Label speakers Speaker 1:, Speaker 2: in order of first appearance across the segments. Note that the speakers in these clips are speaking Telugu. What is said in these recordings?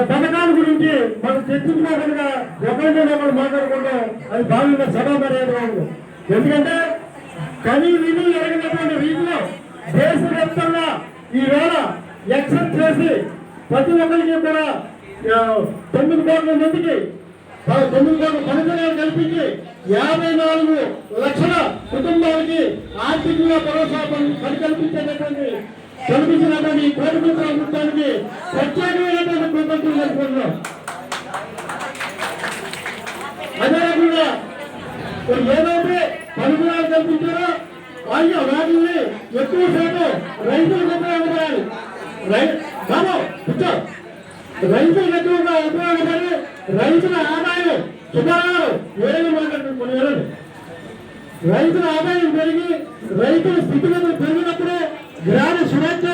Speaker 1: పథకాల గురించి మనం చర్చించుకోకుండా ఒకరిని మాట్లాడుకుంటాం. అది బాగుంది సభ మర్యాద. ఎందుకంటే కనీ విని ఎరగినటువంటి రీతిలో దేశవ్యాప్తంగా ఈవేళ ఎక్సెప్ట్ చేసి ప్రతి ఒక్కరికి కూడా 9 కోట్ల మందికి 9 కోట్ల పనితనాలు కల్పించి 54 లక్షల కుటుంబాలకి ఆర్థికంగా భరోసా కల్పించినటువంటి ఈ కోటి ప్రభుత్వానికి ప్రత్యేకమైనటువంటి కృతజ్ఞతలు జరుపుకుంటున్నాం. అదే రకంగా ఏదైతే పనితనాలు కల్పించారో వాటిని ఎక్కువ శాతం రైతులకు ఉపయోగపడాలి. రైతులకు ఎక్కువగా ఉపయోగపడి రైతుల ఆదాయం సుమారు 7 మాట్లాడుకుని రైతుల ఆదాయం పెరిగి రైతుల స్థితిగతులు పెరిగినప్పుడు గ్రామ స్వరాజ్య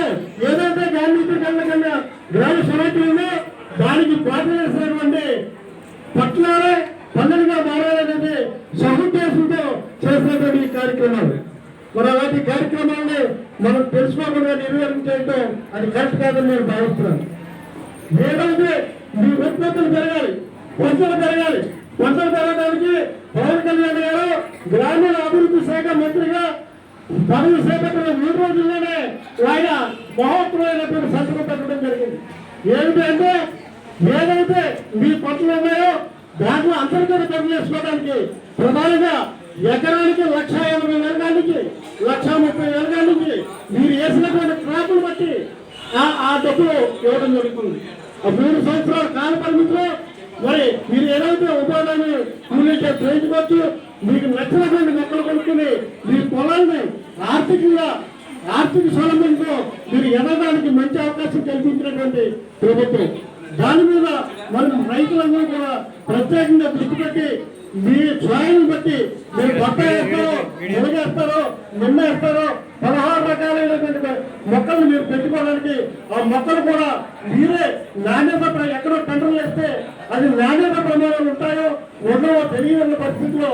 Speaker 1: ఏదైతే గాంధీ కన్నా గ్రామ స్వరాజ్యం ఉందో దానికి పాటలేసినటువంటి పట్టణాలే పల్లెలుగా మారాలనేది సహుద్దేశంతో చేసినటువంటి కార్యక్రమాలు. మరి అలాంటి కార్యక్రమాలని మనం తెలుసుకోకుండా నిర్వహించడం అది కరెక్ట్ కాదని నేను భావిస్తున్నాను. ఏదైతే మీ ఉత్పత్తులు పెరగాలి, పంటలు పెరగాలి. పంటలు పెరగడానికి పవన్ కళ్యాణ్ గారు గ్రామీణ అభివృద్ధి శాఖ మంత్రిగా పదవి చేపట్టిన 3 రోజుల్లోనే ఆయన మహోత్తరమైనటువంటి సంతకం పెట్టడం జరిగింది. ఏమిటంటే ఏదైతే మీ పంటలు ఉన్నాయో దాంట్లో అంతర్గత పనులు చేసుకోవడానికి ప్రధానంగా ఎకరానికి 1,80,000 నుంచి 1,30,000 నుంచి మీరు వేసినటువంటి క్రాపులు బట్టి ఆ డబ్బులు ఇవ్వడం జరుగుతుంది. 3 సంవత్సరాల కాల పరిమితిలో మరి మీరు ఏదైతే ఉపాధిని కూలీకే చేయించుకోవచ్చు. మీకు నచ్చినటువంటి మొక్కలు కొనుక్కుని మీ పొలాన్ని ఆర్థిక స్వలంబనంతో మీరు ఎదగడానికి మంచి అవకాశం కల్పించినటువంటి ప్రభుత్వం. దాని మీద మనం రైతులందరూ కూడా ప్రత్యేకంగా దృష్టి పెట్టి మీ స్వయాన్ని బట్టి మీరు బట్ట వేస్తారో ఎనగేస్తారో నిమ్మ వేస్తారో 16 రకాలైనటువంటి మొక్కలు మీరు పెట్టుకోవడానికి ఆ మొక్కలు కూడా మీరే నాణ్యత ఎక్కడో టెండర్లు వేస్తే అది నాణ్యత ప్రమాణాలు ఉంటాయో ఉండవో తెలియని పరిస్థితిలో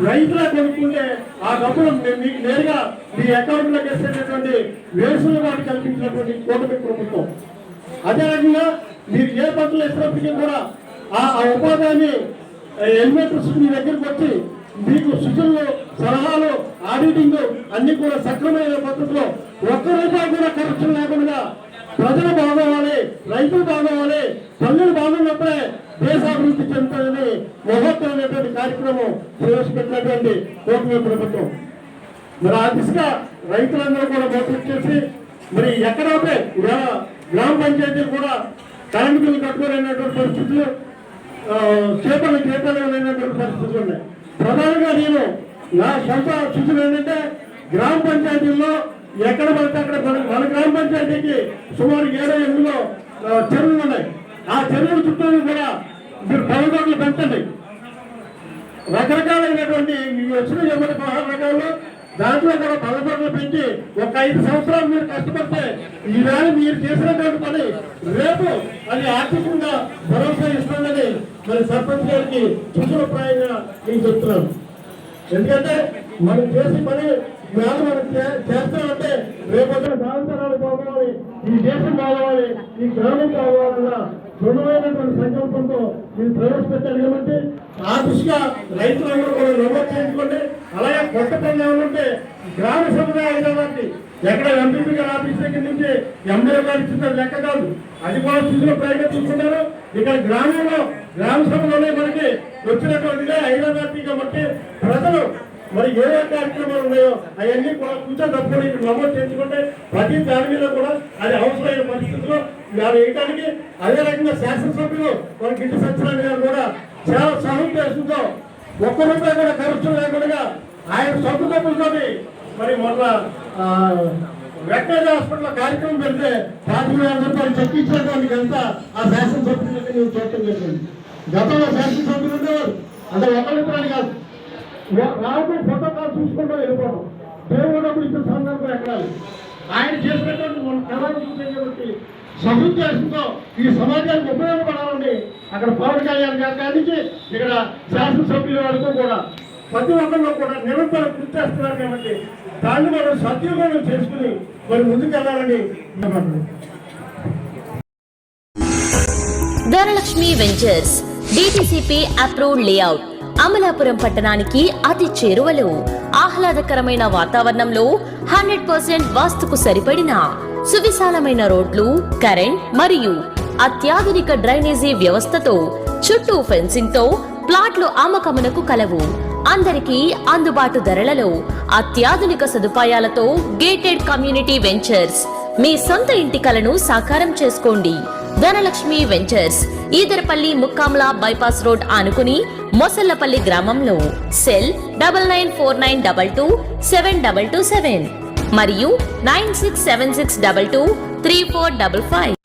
Speaker 1: రైతులా కొనుక్కుంటే ఆ డబ్బులు మీకు నేరుగా మీ అకౌంట్లోకి వేసేటటువంటి వేసులుగాని కల్పించినటువంటి కూటమి ప్రభుత్వం. అదే రకంగా మీరు ఏ పంటలు వేసినప్పటికీ కూడా ఆ ఉపాధిని ఎలిమెంటర్స్ మీ దగ్గరికి వచ్చి మీకు సూచనలు సలహాలు ఆడిటింగ్ అన్ని కూడా సక్రమైన పద్ధతిలో ఒక్క రూపాయి కూడా కరప్షన్ లేకుండా ప్రజలు బాగోవాలి, రైతులు బాగోవాలి, పల్లెలు బాగున్నప్పుడే దేశాభివృద్ధి చెందుతుందని మహోత్తరమైనటువంటి కార్యక్రమం ప్రవేశపెట్టినటువంటి కూటమి ప్రభుత్వం. మరి ఆ దిశగా రైతులందరూ కూడా మోటివేట్ చేసి మరి ఎక్కడైతే గ్రామ పంచాయతీలు కూడా కరెంటు బిల్లు కట్టుకోలేనటువంటి పరిస్థితులు, చేపలు లేనటువంటి పరిస్థితులు ఉన్నాయి. ప్రధానంగా నేను నా సొంత సూచన ఏంటంటే గ్రామ పంచాయతీల్లో ఎక్కడ పడితే అక్కడ మన గ్రామ పంచాయతీకి సుమారు 78లో చెరువులు ఉన్నాయి. ఆ చెరువుల చుట్టూ కూడా మీరు పలుగొడ్లు పెంచండి. రకరకాలైనటువంటి వచ్చిన 16 రకాల్లో దాంట్లో కూడా పలుగొడ్లు పెంచి ఒక 5 సంవత్సరాలు మీరు కష్టపడితే ఈవేళ మీరు చేసినటువంటి పని రేపు అది ఆర్థికంగా భరోసా ఇస్తుందని మరి సర్పంచ్ గారికి సూచనప్రాయంగా నేను చెప్తున్నాను. ఎందుకంటే మనం చేసే పని ఇవాళ మనం చేస్తామంటే రేపు భావితరాలు బాగోవాలి, ఈ దేశం బాగోవాలి, ఈ గ్రామం బాగోవాలన్న దృఢమైనటువంటి సంకల్పంతో మీరు ప్రవేశపెట్టారు. కాబట్టి ఆ దృష్టిగా రైతులందరూ కూడా నమోదు చేయించుకోండి. అలాగే కొత్త పనులు ఏమంటే గ్రామ సముదాయానికి ఎక్కడ ఎంపీ గారి ఆఫీస్ దగ్గర నుంచి ఎమ్మెల్యే గారు ఇచ్చిన లెక్క కాదు, అది కూడా సూచన ప్రయోగం తీసుకున్నారు. ఇక్కడ గ్రామంలో గ్రామ సభలోనే మనకి వచ్చినటువంటిదే 5 కాబట్టి ప్రజలు మరి ఏ కార్యక్రమాలు ఉన్నాయో అవన్నీ కూడా కూర్చొని తప్పకుండా ఇక్కడ నమోదు చేసుకుంటే ప్రతి దాని మీద కూడా అది అవసరమైన పరిస్థితుల్లో వారు వేయడానికి. అదే రకంగా శాసనసభ్యులు మన గిడ్డి సత్యనారాయణ గారు కూడా చాలా సహృదయంతో ఒక్క రూపాయి కూడా కరప్షన్ లేకుండా ఆయన సొంత డబ్బులతో మరి మొన్న వెటనరీ హాస్పిటల్ కార్యక్రమం పెడితే 5,000 రూపాయలు చెక్కించినటువంటి అంతా ఆ శాసనసభ్యులకి నేను చూడటం జరిగింది. గతంలో శాసనసభ్యులు ఉండేవారు అంటే ఒకరిద్దరు కాదు, రాబోయే ఫోటో కాల్ చూసుకుంటూ వెళ్ళిపోవడం, దేవుడు డబ్బులు ఇచ్చిన సందర్భం ఎక్కడాలి. ఆయన చేసినటువంటి మన తెలంగాణ చూసాం కాబట్టి సహృదయంతో ఈ సమాజానికి ఉపయోగపడాలని అక్కడ పవన్ కళ్యాణ్ గారి నుంచి ఇక్కడ శాసనసభ్యుల వరకు కూడా ప్రతి ఒక్కరిలో కూడా నిరంతరం కృషి చేస్తున్నారు. కాబట్టి దాన్ని మనం సద్వినియోగం చేసుకుని మరి ముందుకు వెళ్ళాలని
Speaker 2: Dhanalakshmi ventures DTCP approved layout Amalapuram పట్టణానికి అతి చేరువలో ఆహ్లాదకరమైన వాతావరణంలో 100% వాస్తుకు సరిపడిన సువిశాలమైన రోడ్లు, కరెంట్ మరియు అత్యాధునిక డ్రైనేజీ వ్యవస్థతో చుట్టూ ఫెన్సింగ్ తో ప్లాట్లు అమ్మకమునకు కలవు. అందరికీ అందుబాటు ధరలలో అత్యాధునిక సదుపాయాలతో గేటెడ్ కమ్యూనిటీ వెంచర్స్ మీ సొంత ఇంటి కలను సాకారం చేసుకోండి. Dhanalakshmi ventures Edarapalli Mukkamala bypass road ఆనుకుని మొసళ్లపల్లి గ్రామంలో. సెల్ 9949227227 మరియు 9676223455.